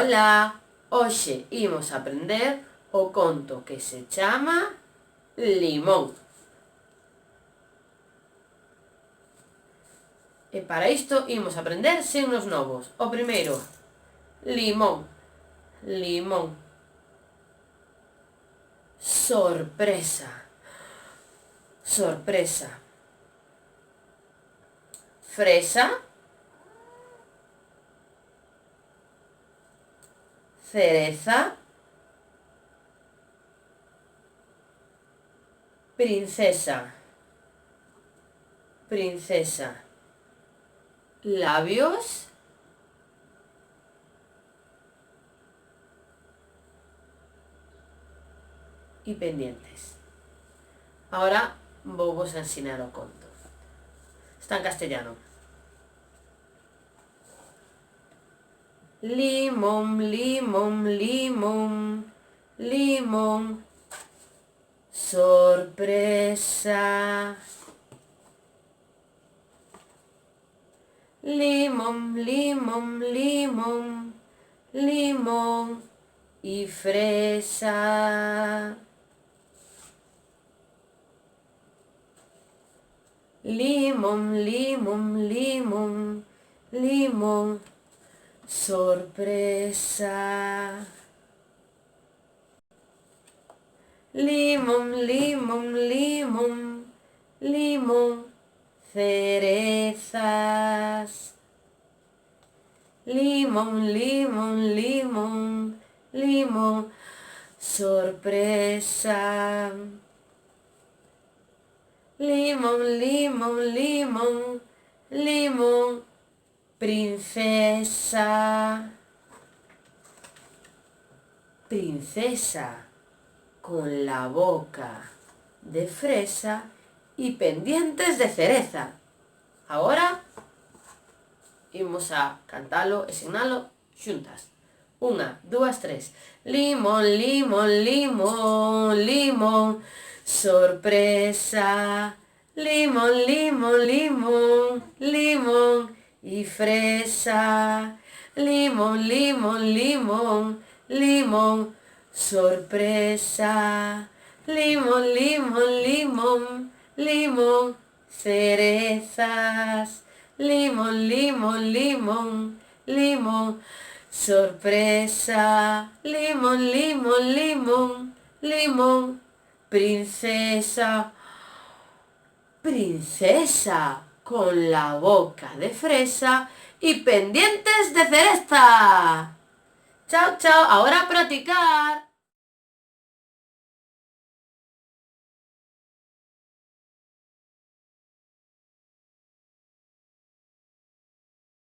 Hola, hoxe imos aprender o conto que se chama Limón. E para isto imos aprender signos novos. O primeiro, limón, limón. Sorpresa, sorpresa. Fresa, cereza, princesa, princesa. Labios, y pendientes. Ahora vos a ensinar o conto. Está en castellano. Limón, limón, limón, limón. Sorpresa. Limón, limón, limón, limón y fresa. Limón, limón, limón, limón, sorpresa. Limón, limón, limón, limón, cerezas. Limón, limón, limón, limón, sorpresa. Limón, limón, limón, limón, princesa. Princesa con la boca de fresa y pendientes de cereza. Ahora imos a cantalo e sinalo xuntas. 1, 2, 3. Limón, limón, limón, limón, sorpresa. Limón, limón, limón, limón y fresa. Limón, limón, limón, limón, sorpresa. Limón, limón, limón, limón, cerezas. Limón, limón, limón, limón, sorpresa. Limón, limón, limón, limón, princesa. Princesa con la boca de fresa y pendientes de cereza. Chao, chao. Ahora a practicar.